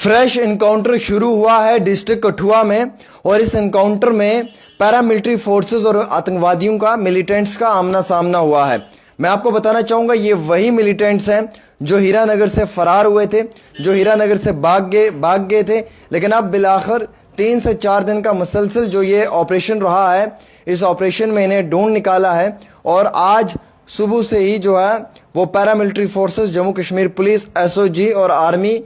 Fresh encounter शुरू हुआ है डिस्ट्रिक्ट कठुआ में और इस इनकाउंटर में पैरामिलिट्री फोर्सेस और आतंकवादियों का मिलिटेंट्स का आमना सामना हुआ है। मैं आपको बताना चाहूँगा ये वही मिलिटेंट्स हैं जो हीरानगर से फरार हुए थे, जो हीरानगर से भाग गए थे, लेकिन अब बिलाखिर 3 से 4 दिन का मुसलसल जो ये ऑपरेशन रहा है, इस ऑपरेशन में इन्हें ढूंढ निकाला है और आज सुबह से ही जो है वो paramilitary forces, Jammu Kashmir police, SOG और आर्मी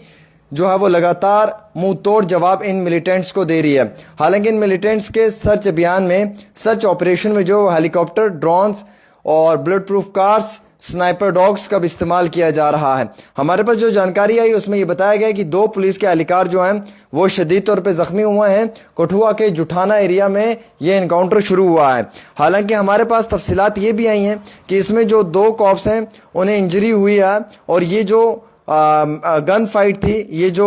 जो है वो लगातार मुंह तोड़ जवाब इन मिलिटेंट्स को दे रही है। हालांकि इन मिलिटेंट्स के सर्च अभियान में, सर्च ऑपरेशन में जो हेलीकॉप्टर, ड्रोन्स और bullet proof cars, sniper dogs का भी इस्तेमाल किया जा रहा है। हमारे पास जो जानकारी आई उसमें ये बताया गया कि 2 पुलिस के एहलकार जो हैं वो शदीद तौर पे ज़ख्मी हुए हैं। कठुआ के जुठाना एरिया में ये इनकाउंटर शुरू हुआ है। हालांकि हमारे पास तफसीलात ये भी आई हैं कि इसमें जो 2 कॉप्स हैं उन्हें इंजरी हुई है और ये जो गन फाइट थी, ये जो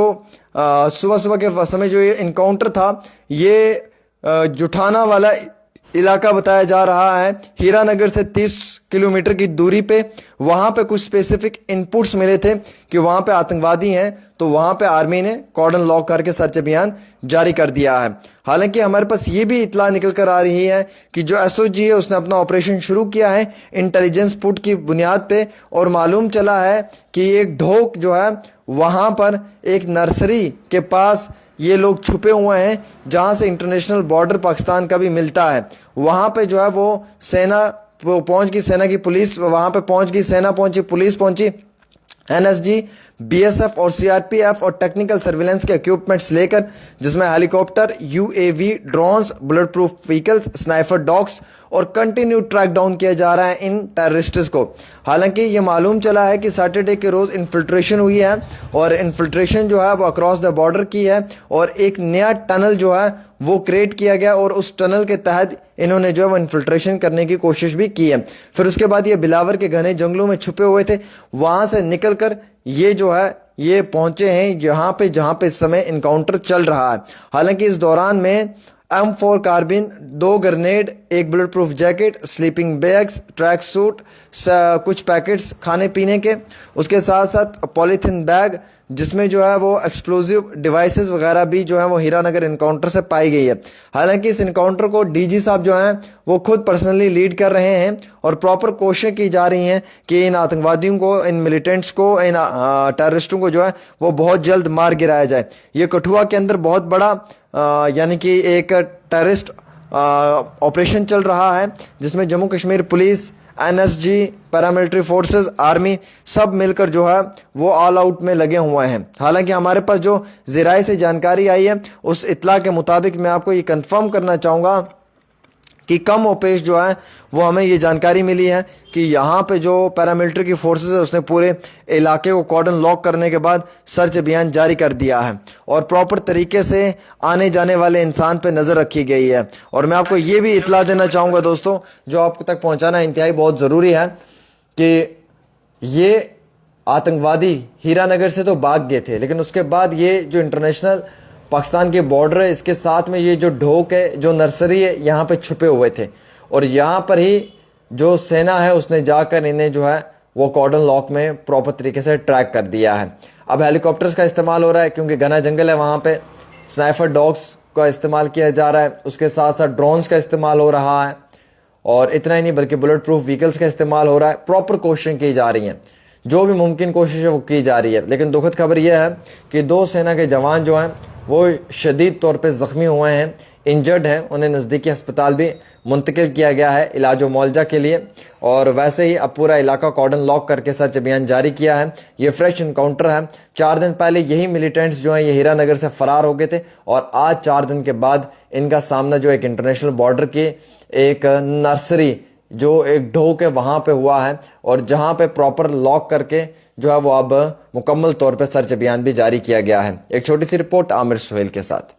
सुबह के समय जो ये इनकाउंटर था, ये जुठाना वाला इलाका बताया जा रहा है, हीरानगर से 30 किलोमीटर की दूरी पे। वहाँ पे कुछ स्पेसिफिक इनपुट्स मिले थे कि वहाँ पे आतंकवादी हैं, तो वहाँ पे आर्मी ने कॉर्डन लॉक करके सर्च अभियान जारी कर दिया है। हालांकि हमारे पास ये भी इतला निकल कर आ रही है कि जो एसओजी है उसने अपना ऑपरेशन शुरू किया है इंटेलिजेंस पुट की बुनियाद पे और मालूम चला है कि एक ढोक जो है वहाँ पर एक नर्सरी के पास ये लोग छुपे हुए हैं जहाँ से इंटरनेशनल बॉर्डर पाकिस्तान का भी मिलता है। वहाँ पे जो है वो सेना पहुँच गई, सेना की पुलिस वहाँ पे पहुँच गई, सेना पहुँची, पुलिस पहुँची, एनएसजी, बीएसएफ और सीआरपीएफ और टेक्निकल सर्विलेंस के इक्विपमेंट्स लेकर, जिसमें helicopter, UAV, drones, bullet proof vehicles, sniper dogs और कंटिन्यू ट्रैक डाउन किया जा रहा है इन टेररिस्ट्स को। हालांकि ये मालूम चला है कि सैटरडे के रोज़ इन्फिल्ट्रेशन हुई है और इन्फिल्ट्रेशन जो है वो अक्रॉस द बॉर्डर की है और एक नया टनल जो है वो क्रिएट किया गया और उस टनल के तहत इन्होंने जो है वो इन्फिल्ट्रेशन करने की कोशिश भी की है। फिर उसके बाद ये बिलावर के घने जंगलों में छुपे हुए थे, वहाँ से निकल कर ये जो है ये पहुंचे हैं जहां पे इस समय इनकाउंटर चल रहा है। हालांकि इस दौरान में M4 कार्बिन, 2 grenade, 1 bullet proof jacket, sleeping bags, track suit, कुछ पैकेट्स खाने पीने के, उसके साथ साथ पॉलीथीन बैग जिसमें जो है वो एक्सप्लोजिव डिवाइसेस वगैरह भी जो है वो हीरानगर इनकाउंटर से पाई गई है। हालांकि इस इनकाउंटर को डीजी साहब जो हैं वो खुद पर्सनली लीड कर रहे हैं और प्रॉपर कोशिश की जा रही हैं कि इन आतंकवादियों को, इन मिलिटेंट्स को, इन टेररिस्टों को जो है वो बहुत जल्द मार गिराया जाए। ये कठुआ के अंदर बहुत बड़ा यानी कि एक टेररिस्ट ऑपरेशन चल रहा है जिसमें Jammu Kashmir police, NSG, paramilitary forces, army सब मिलकर जो है वो ऑल आउट में लगे हुए हैं। हालांकि हमारे पास जो ज़राए से जानकारी आई है उस इत्तला के मुताबिक मैं आपको ये कंफर्म करना चाहूँगा कि कम ओपेश जो है वो हमें ये जानकारी मिली है कि यहाँ पे जो पैरामिलिट्री की फोर्सेस है उसने पूरे इलाके को कॉर्डन लॉक करने के बाद सर्च अभियान जारी कर दिया है और प्रॉपर तरीके से आने जाने वाले इंसान पे नज़र रखी गई है। और मैं आपको ये भी इतला देना चाहूँगा दोस्तों, जो आपको तक पहुँचाना इंतहाई बहुत ज़रूरी है, कि ये आतंकवादी हीरानगर से तो भाग गए थे, लेकिन उसके बाद ये जो इंटरनेशनल पाकिस्तान के बॉर्डर है इसके साथ में ये जो ढोक है, जो नर्सरी है, यहाँ पे छुपे हुए थे और यहाँ पर ही जो सेना है उसने जाकर इन्हें जो है वो कॉर्डन लॉक में प्रॉपर तरीके से ट्रैक कर दिया है। अब हेलीकॉप्टर्स का इस्तेमाल हो रहा है क्योंकि घना जंगल है, वहाँ पे स्नाइपर डॉग्स का इस्तेमाल किया जा रहा है, उसके साथ साथ ड्रोन्स का इस्तेमाल हो रहा है और इतना ही नहीं बल्कि बुलेट प्रूफ व्हीकल्स का इस्तेमाल हो रहा है। प्रॉपर कोशिशें की जा रही हैं, जो भी मुमकिन कोशिश है वो की जा रही है। लेकिन दुखद खबर यह है कि 2 सेना के जवान जो हैं वो शदीद तौर पे ज़ख्मी हुए हैं, इंजर्ड हैं, उन्हें नज़दीकी अस्पताल भी मुंतकिल किया गया है इलाज व मुआवजा के लिए। और वैसे ही अब पूरा इलाका कॉर्डन लॉक करके सर्च अभियान जारी किया है। ये फ्रेश इनकाउंटर है। 4 दिन पहले यही मिलिटेंट्स जो हैं ये हीरानगर से फ़रार हो गए थे और आज 4 दिन के बाद इनका सामना जो एक इंटरनेशनल बॉर्डर की एक नर्सरी जो एक ढोक है वहाँ पे हुआ है और जहाँ पे प्रॉपर लॉक करके जो है वो अब मुकम्मल तौर पे सर्च अभियान भी जारी किया गया है। एक छोटी सी रिपोर्ट आमिर सुहेल के साथ।